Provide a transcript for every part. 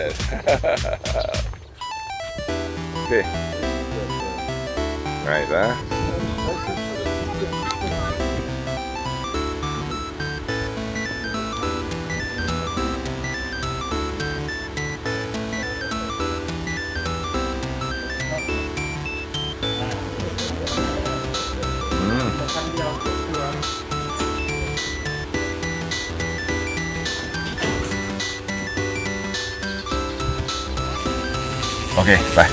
Yes. Okay. Nice, huh? Okay, bye.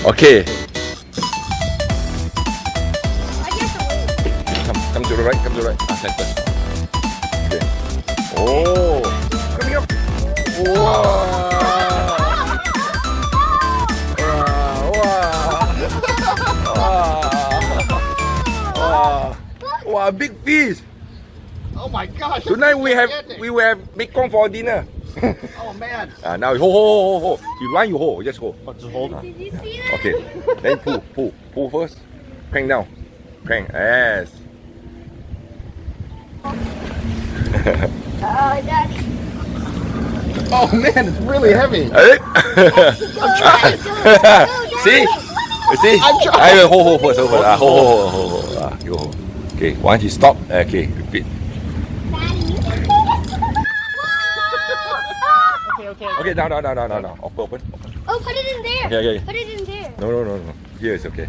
Okay. Come to the right, come to the right. Center. Okay. Oh, coming up. Wow. Wow, big fish. Oh my gosh! Tonight we have Mekong for dinner. Oh man! Now hold. You run, you hold. Just hold. Just hold. Did you see that? Okay. Then pull first. Crank down. Crank. Yes. Oh, Daddy. Oh man, it's really heavy. See? I'm trying. I will hold first. Hold. You hold. Okay. Once you stop. Okay. Repeat. Okay. Now. Open. Oh, put it in there. Okay. Put it in there. No. Here is okay.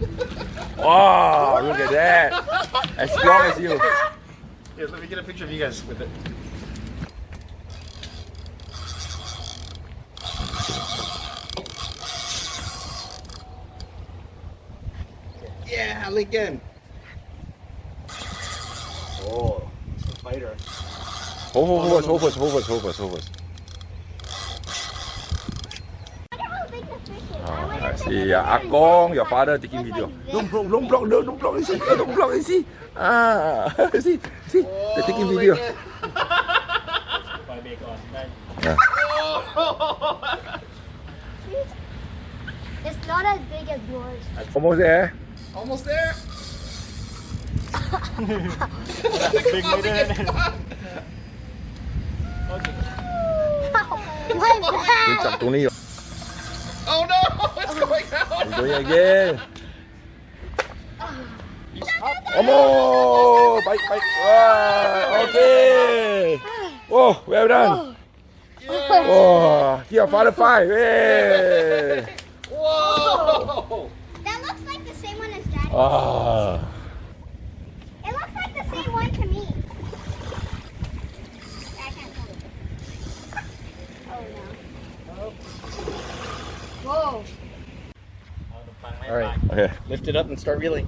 Wow! Look at that. As strong as you. Here, let me get a picture of you guys with it. Yeah, Lincoln. Oh, it's a fighter. Hold first. I see your Akong, your father taking video. Don't block, you see. See, they're taking video. Yeah. It's not as big as yours. Almost there. Almost there. Big later. My bad. จับตรงนี้ Oh no! It's going out. We're doing it again. Almost. Bite. Okay. Oh, well done. Oh, your father five. Hey. Whoa! That looks like the same one as Daddy. Ah. It looks like the same one to me. I can't tell. Oh no. Whoa. All right, Okay. lift it up and start reeling.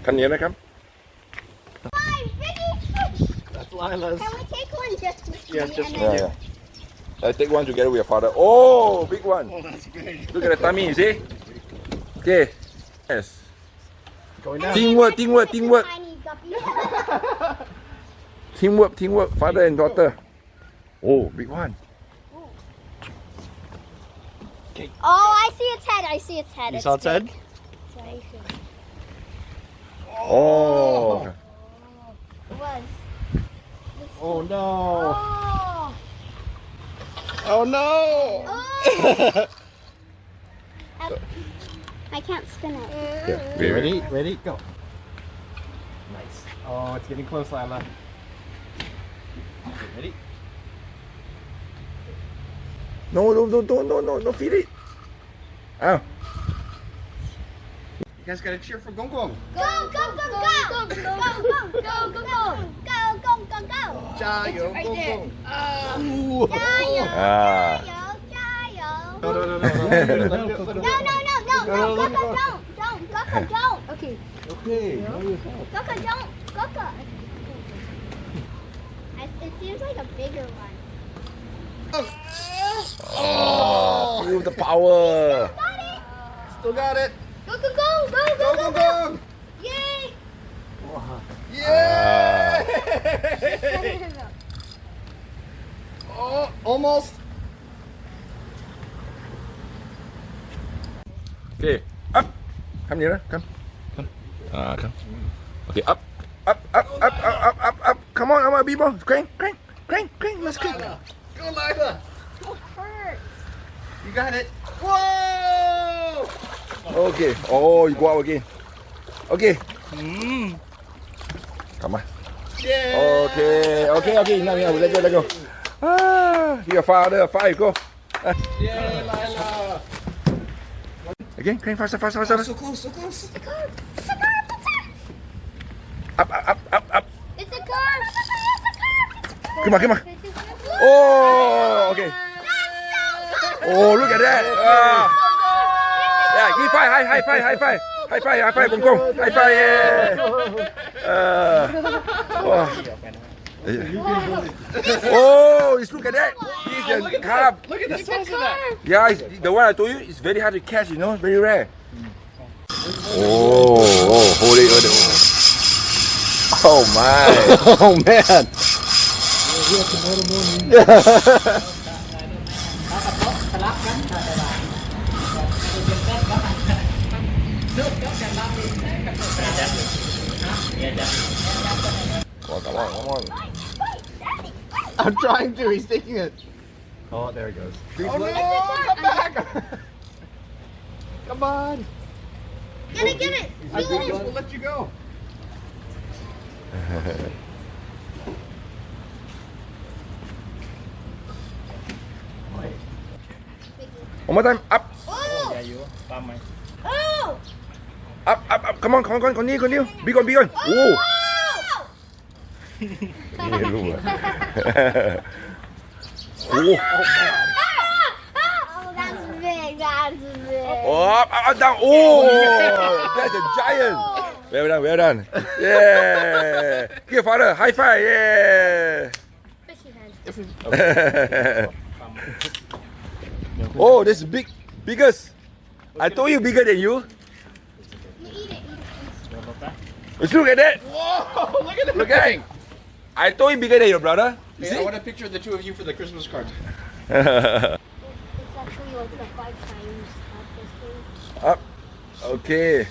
Come here, come. Five biggie fish. That's Lila's. Can we take one just with Yes, me just and with then- you. I take one together with your father. Oh, big one. Oh, that's big. Look at the tummy, you see? Okay. Yes. Going down. Teamwork. Tiny guppy. Teamwork. Father and daughter. Oh, big one. Oh, I see its head. You It's saw its head? big. It's right here. Oh. It was. Oh no! Oh. Oh no! Oh. I can't spin it. Yeah, Ready? Ready? Go. Nice. Oh, it's getting close, Lila. Okay, ready? No, don't feed it. Ow. You guys gotta cheer for Gong Gong. Go. Jayo, right Gong there. Gong. Jayo. Ah. No. No. Don't. Okay. Okay. Gokka, don't. Gokka. It seems like a bigger one. Oh, feel the power. Got it. Still got it. Go. Go, Gong. Yay. Yay! Oh, almost. Okay, up. Come here, come. Come. Okay, up. Come on, people. Crank. Let's crank. Go, Lila. It hurts. You got it. Whoa! Okay. Oh, you go out again. Okay. Come on. Yeah. Okay. Now, let go. Here, fire, you go. Yeah, Lila. Again, crank faster. So close. It's a car. Up. It's a car. Come on. Oh, okay. Oh, look at that. Yeah, give high five, Gong. High five, yeah. Oh, look at that. This is a carp. Look at the It's a size of that. car. Yeah, the one I told you, it's very hard to catch, very rare. Oh, hold it. Oh my. Oh man. Come on. I'm trying to. He's taking it. Oh, there it goes. Oh no! Come back! Come on! Get it. We'll let you go. One more time. Up. Oh! Oh! Up. Come on. Continue. Big one. Oh. Yeah, look. Oh. Oh, that's big. Up, down. Oh, that's a giant. Well done. Yeah. Here, father. High five. Yeah. Fishy hand. Oh, this is biggest. I told you bigger than you. You eat it. Let's look at that. Whoa! Look at that. Look at it. I told you bigger than your brother. You Hey, I see? want a picture of the two of you for the Christmas card. It's actually like the 5 times this thing. Up. Okay.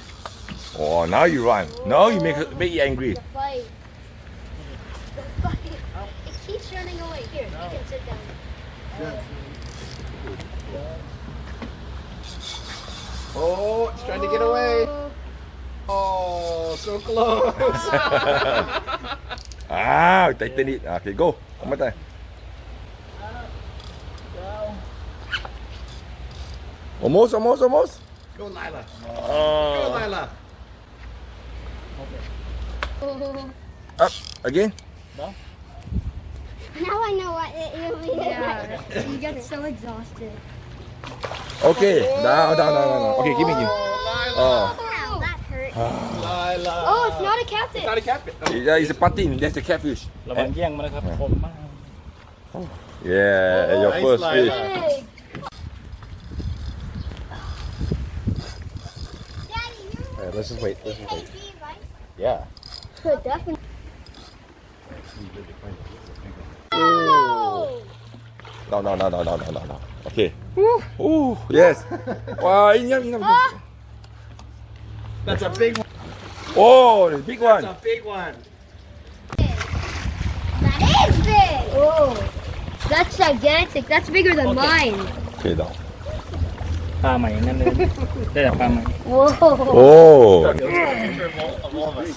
Oh, now you run. Now you make it angry. The fight. It keeps running away. Here, you can sit down. Oh, it's trying to get away. Oh, so close. Tighten it. Okay, go. One more time. Almost. Go, Lila. Go, Oh. Lila. Up again. Now I know what it really is. Yeah, you get so exhausted. Okay. Down. Okay, give me. Oh, Oh. Wow, that hurt. Lila. Oh, it's not a catfish. It's not a catfish. Oh. Yeah, it's a patin. That's a catfish. ระวังแย่งมันนะครับคมมาก Yeah, your nice first line. fish. Big. Daddy, you're Let's just wait. BKKGUY, right? Yeah. Definitely. No. Okay. Ooh, yes. Wow, yum. That's a big one. Oh, the big one. That's a big one. That is big. Oh, that's gigantic. That's bigger than mine. Okay, down. ปลาใหม่นั่นเลยได้แต่ปลาใหม่ Whoa. Oh. Picture of all of us.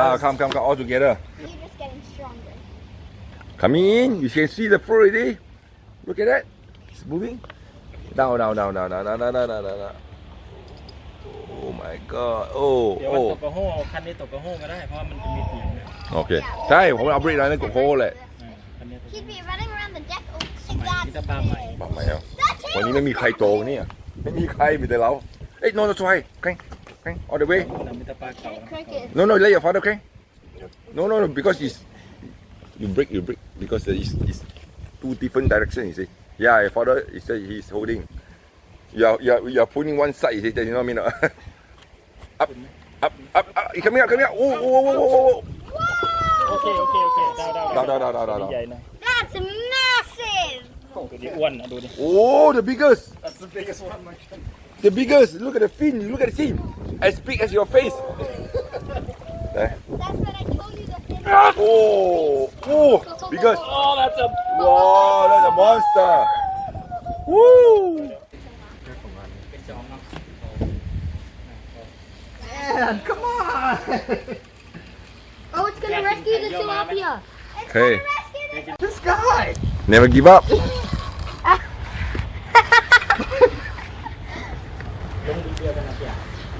Now come all together. You're just getting stronger. Come in. You can see the fruit already. Look at that. It's moving. Down. Oh my God. เดี๋ยววันต Oh. กกระโห้คันนี้ตกกระโห้ก็ได้เพราะว่ามันจะมีเสียง โอเค ใช่ผมเอาบริษัทนั้นกับโค้เลย คันนี้ตกกระ He'd โห้ be running around the deck. Oh, Mày, that's cái ba mày. big. บอกไหมอ่ะวันนี้ไม่มีใครโตเนี่ยไม่มีใครมีแต่เราเอ้ย no try crank all the way เรามีแต่ปลาเก่านะ Crank it. no let your father crank no because it's you break because it's two different direction you see yeah your father he said he's holding you're pulling one side you see you know what I mean up you coming up oh โอเคดาวใหญ่นะ That's massive. ตัวนี้อ้วนนะดูดิ oh the biggest That's the biggest one. The the biggest look at the fin look at the fin as big as your face There. That's what I told you. Oh, oh, because Oh, that's a. wow, that's a monster. Woo! Man, come on! Oh, it's gonna rescue the tilapia. It's Hey. gonna rescue the This guy! Never give up.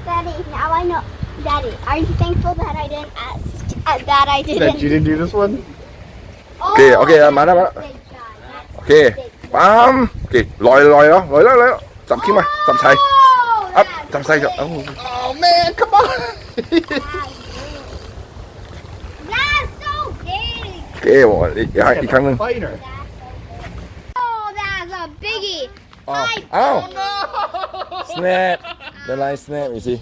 Daddy, now I know. Daddy, are you thankful that I didn't ask? That I didn't. That you didn't do this one? Okay, okay, mana, mana. Okay, bam. Okay, lòi đó. Chậm khí mà, chậm say. Up, chậm say rồi. Oh. Oh man, come on! That's so big. Okay,อีกครั้งหนึ่ง Fighter. Oh, that's a biggie. Oh, I ow. No! Snap. The line snap, you see.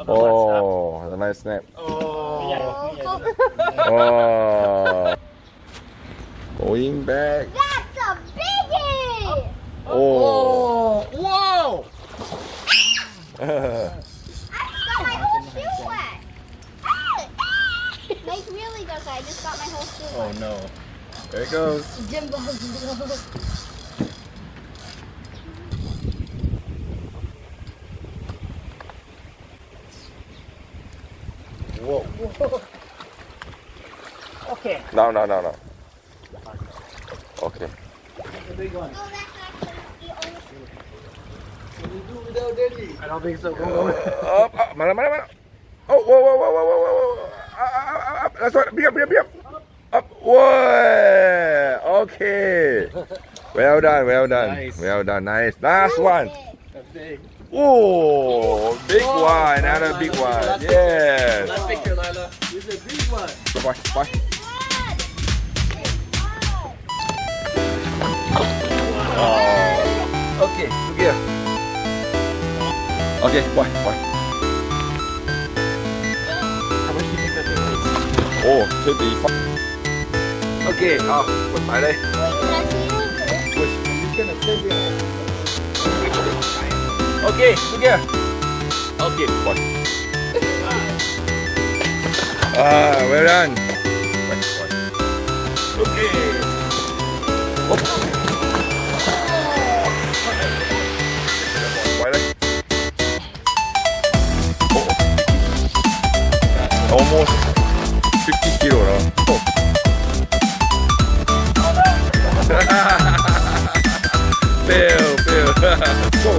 Oh, the line snap. Oh. Oh. Going back. That's a biggie. Oh. Oh! Whoa! I just got my whole shoe wet. Like really, does I just got my whole shoe Oh wet. no. There it goes. Jimbo. Whoa. Okay. No. Okay. The big one. Oh, that's actually the only. Can you do without Daddy? I don't think so. Up, mana. Oh, whoa. Up. That's right. Be up. Up. Whoa. Okay. Well done. Nice. Well done. Nice. Last one. That's big. Oh, big one. Another big one. Yes. Last picture, Lila. This is a big one. Bye. Oh. Okay, look here. Okay, bye. How much do you think that thing weighs? Oh, 35. Okay, เอากดหมายเลย I'm just gonna sit here. Okay, look here. Okay, bye. Well done. Bye. Okay. Oh. ไปเลย Almost 50 kilo now. Oh. Fail. Go.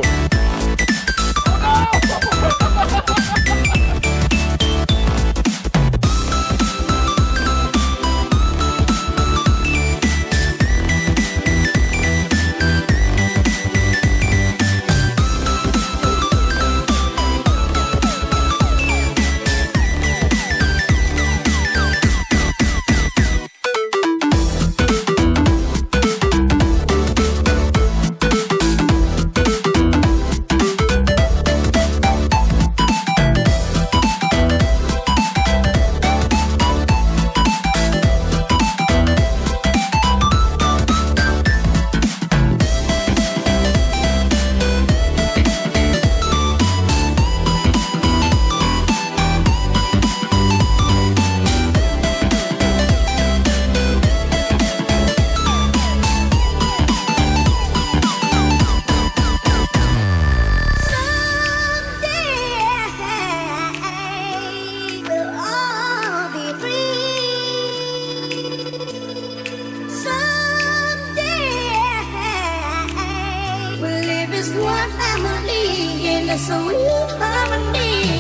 One family in a sweet harmony.